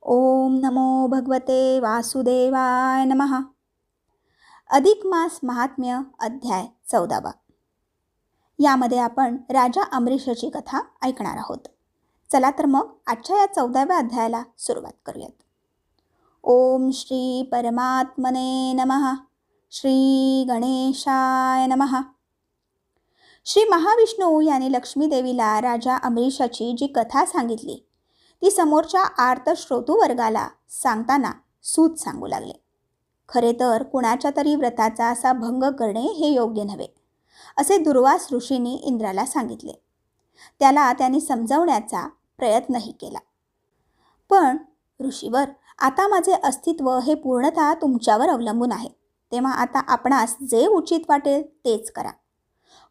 ओम नमो भगवते वासुदेवाय नमः. अधिक मास महात्म्य अध्याय 14. यामध्ये आपण राजा अमरीशाची कथा ऐकणार आहोत. चला तर मग आजच्या या 14व्या अध्यायाला सुरुवात करूयात. ओम श्री परमात्मने नमः. श्री गणेशाय नमः. श्री महाविष्णू यांनी लक्ष्मी देवीला राजा अमरीशाची जी कथा सांगितली ती समोरच्या आर्त श्रोतू वर्गाला सांगताना सूत सांगू लागले. खरे तर कुणाच्या तरी व्रताचा असा भंग करणे हे योग्य नव्हे असे दुर्वास ऋषींनी इंद्राला सांगितले. त्याला त्यांनी समजवण्याचा प्रयत्नही केला. पण ऋषीवर, आता माझे अस्तित्व हे पूर्णतः तुमच्यावर अवलंबून आहे, तेव्हा आता आपणास जे उचित वाटेल तेच करा.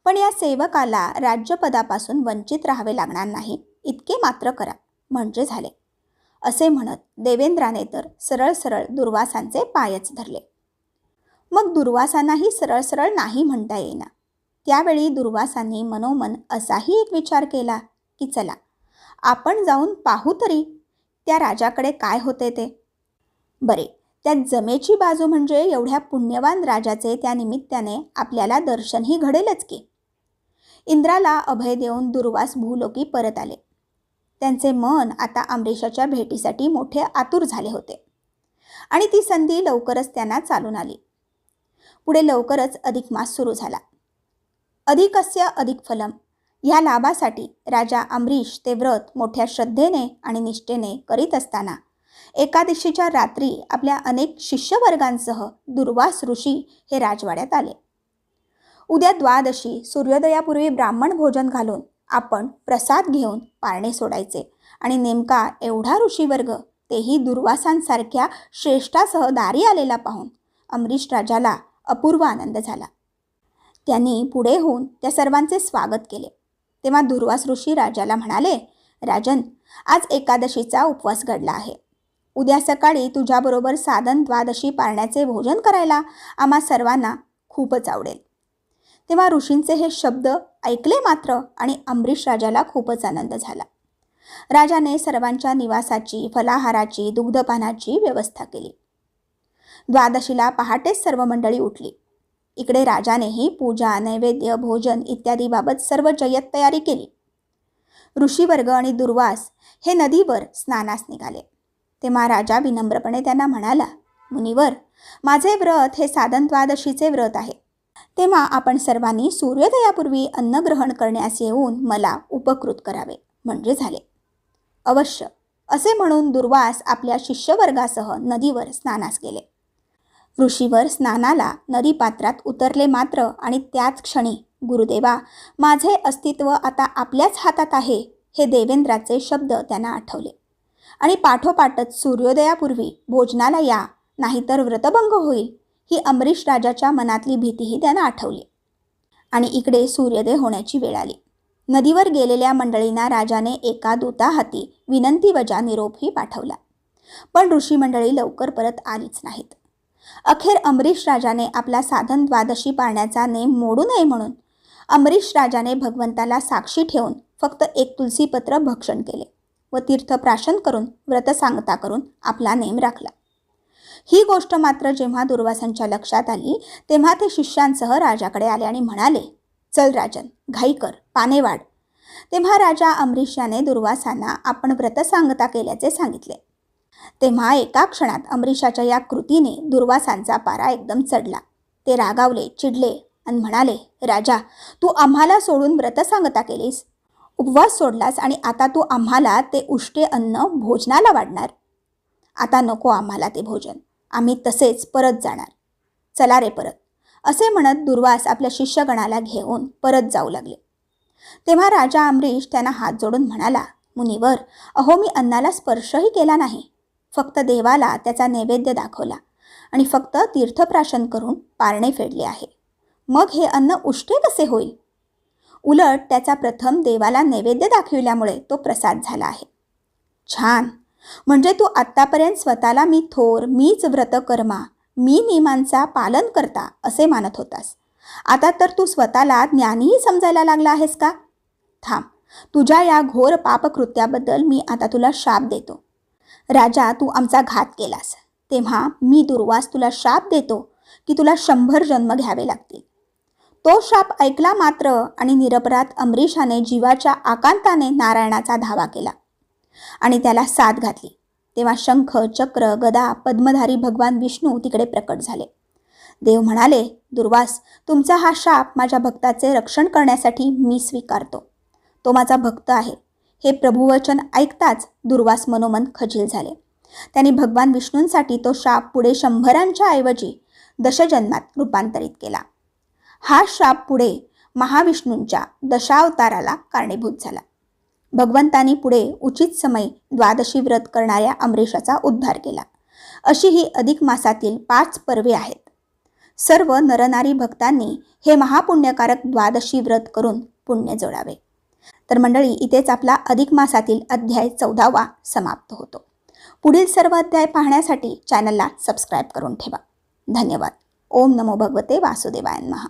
पण या सेवकाला राज्यपदापासून वंचित राहावे लागणार नाही इतके मात्र करा म्हणजे झाले. असे म्हणत देवेंद्राने तर सरळ सरळ दुर्वासांचे पायच धरले. मग दुर्वासांनाही सरळ सरळ नाही म्हणता येईना. त्यावेळी दुर्वासांनी मनोमन असाही एक विचार केला की चला आपण जाऊन पाहू तरी त्या राजाकडे काय होते ते. बरे, त्या जमेची बाजू म्हणजे एवढ्या पुण्यवान राजाचे त्या निमित्ताने आपल्याला दर्शनही घडेलच की. इंद्राला अभय देऊन दुर्वास भूलोकी परत आले. त्यांचे मन आता अमरीशाच्या भेटीसाठी मोठे आतुर झाले होते आणि ती संधी लवकरच त्यांना चालून आली. पुढे लवकरच अधिक मास सुरू झाला. अधिकस्य अधिक फलम ह्या लाभासाठी राजा अमरीश ते व्रत मोठ्या श्रद्धेने आणि निष्ठेने करीत असताना एकादशीच्या रात्री आपल्या अनेक शिष्यवर्गांसह दुर्वास ऋषी हे राजवाड्यात आले. उद्या द्वादशी सूर्योदयापूर्वी ब्राह्मण भोजन घालून आपण प्रसाद घेऊन पारणे सोडायचे आणि नेमका एवढा ऋषीवर्ग, तेही दुर्वासांसारख्या श्रेष्ठासह दारी आलेला पाहून अमरीश राजाला अपूर्व आनंद झाला. त्यांनी पुढे होऊन त्या सर्वांचे स्वागत केले. तेव्हा दुर्वास ऋषी राजाला म्हणाले, राजन, आज एकादशीचा उपवास घडला आहे. उद्या सकाळी तुझ्याबरोबर साधन द्वादशी पारण्याचे भोजन करायला आम्हा सर्वांना खूपच आवडेल. तेव्हा ऋषींचे हे शब्द ऐकले मात्र आणि अमरीश राजाला खूपच आनंद झाला. राजाने सर्वांच्या निवासाची, फलाहाराची, दुग्धपानाची व्यवस्था केली. द्वादशीला पहाटेच सर्व मंडळी उठली. इकडे राजानेही पूजा, नैवेद्य, भोजन इत्यादीबाबत सर्व जय्यत तयारी केली. ऋषीवर्ग आणि दुर्वास हे नदीवर स्नानास निघाले. तेव्हा राजा विनम्रपणे त्यांना म्हणाला, मुनिवर, माझे व्रत हे साधन द्वादशीचे व्रत आहे. तेव्हा आपण सर्वांनी सूर्योदयापूर्वी अन्न ग्रहण करण्यास येऊन मला उपकृत करावे म्हणजे झाले. अवश्य, असे म्हणून दुर्वास आपल्या शिष्यवर्गासह नदीवर स्नानास गेले. ऋषीवर स्नानाला नदीपात्रात उतरले मात्र आणि त्याच क्षणी, गुरुदेवा, माझे अस्तित्व आता आपल्याच हातात आहे हे देवेंद्राचे शब्द त्यांना आठवले आणि पाठोपाठच सूर्योदयापूर्वी भोजनाला या, नाहीतर व्रतभंग होईल ही अमरीश राजाच्या मनातली भीतीही त्यांना आठवली. आणि इकडे सूर्योदय होण्याची वेळ आली. नदीवर गेलेल्या मंडळींना राजाने एका दूताहाती विनंतीवजा निरोपही पाठवला. पण ऋषी मंडळी लवकर परत आलीच नाहीत. अखेर अमरीश राजाने आपला साधन द्वादशी पाळण्याचा नेम मोडू नये म्हणून अमरीश राजाने भगवंताला साक्षी ठेवून फक्त एक तुलसीपत्र भक्षण केले व तीर्थप्राशन करून व्रतसांगता करून आपला नेम राखला. ही गोष्ट मात्र जेव्हा दुर्वासांच्या लक्षात आली तेव्हा ते शिष्यांसह राजाकडे आले आणि म्हणाले, चल राजन, घाई कर, पाने वाढ. तेव्हा राजा अमरीश याने दुर्वासांना आपण व्रतसांगता केल्याचे सांगितले. तेव्हा एका क्षणात अमरीशाच्या या कृतीने दुर्वासांचा पारा एकदम चढला. ते रागावले, चिडले आणि म्हणाले, राजा, तू आम्हाला सोडून व्रतसांगता केलीस, उपवास सोडलास आणि आता तू आम्हाला ते उष्टे अन्न भोजनाला वाढणार. आता नको आम्हाला ते भोजन, आम्ही तसेच परत जाणार. चला रे परत. असे म्हणत दुर्वास आपल्या शिष्यगणाला घेऊन परत जाऊ लागले. तेव्हा राजा अमरीश त्यांना हात जोडून म्हणाला, मुनिवर, अहो, मी अन्नाला स्पर्शही केला नाही. फक्त देवाला त्याचा नैवेद्य दाखवला आणि फक्त तीर्थप्राशन करून पारणे फेडले आहे. मग हे अन्न उष्टे कसे होईल? उलट त्याचा प्रथम देवाला नैवेद्य दाखविल्यामुळे तो प्रसाद झाला आहे. छान, म्हणजे तू आत्तापर्यंत स्वतःला मी थोर, मीच व्रतकर्मा, मी नियमांचा पालन करता असे मानत होतास. आता तर तू स्वतःला ज्ञानीही समजायला लागला आहेस का? थांब, तुझ्या या घोर पापकृत्याबद्दल मी आता तुला शाप देतो. राजा, तू आमचा घात केलास, तेव्हा मी दुर्वास तुला शाप देतो की तुला 100 जन्म घ्यावे लागतील. तो शाप ऐकला मात्र आणि निरपराध अमरीशाने जीवाच्या आकांताने नारायणाचा धावा केला आणि त्याला साथ घातली. तेव्हा शंख, चक्र, गदा, पद्मधारी भगवान विष्णू तिकडे प्रकट झाले. देव म्हणाले, दुर्वास, तुमचा हा शाप माझ्या भक्ताचे रक्षण करण्यासाठी मी स्वीकारतो. तो माझा भक्त आहे. हे प्रभुवचन ऐकताच दुर्वास मनोमन खजील झाले. त्यांनी भगवान विष्णूंसाठी तो शाप पुढे 100 ऐवजी दशजन्मात रूपांतरित केला. हा शाप पुढे महाविष्णूंच्या दशावताराला कारणीभूत झाला. भगवंतांनी पुढे उचित समय 12 व्रत करणाऱ्या अमरीशाचा उद्धार केला. अशी ही अधिक मासातील 5 पर्वे आहेत. सर्व नरनारी भक्तांनी हे महापुण्यकारक 12 व्रत करून पुण्य जोडावे. तर मंडळी, इथेच आपला अधिक मासातील अध्याय 14वा समाप्त होतो. पुढील सर्व अध्याय पाहण्यासाठी चॅनलला सबस्क्राईब करून ठेवा. धन्यवाद. ओम नमो भगवते वासुदेवाय नमः.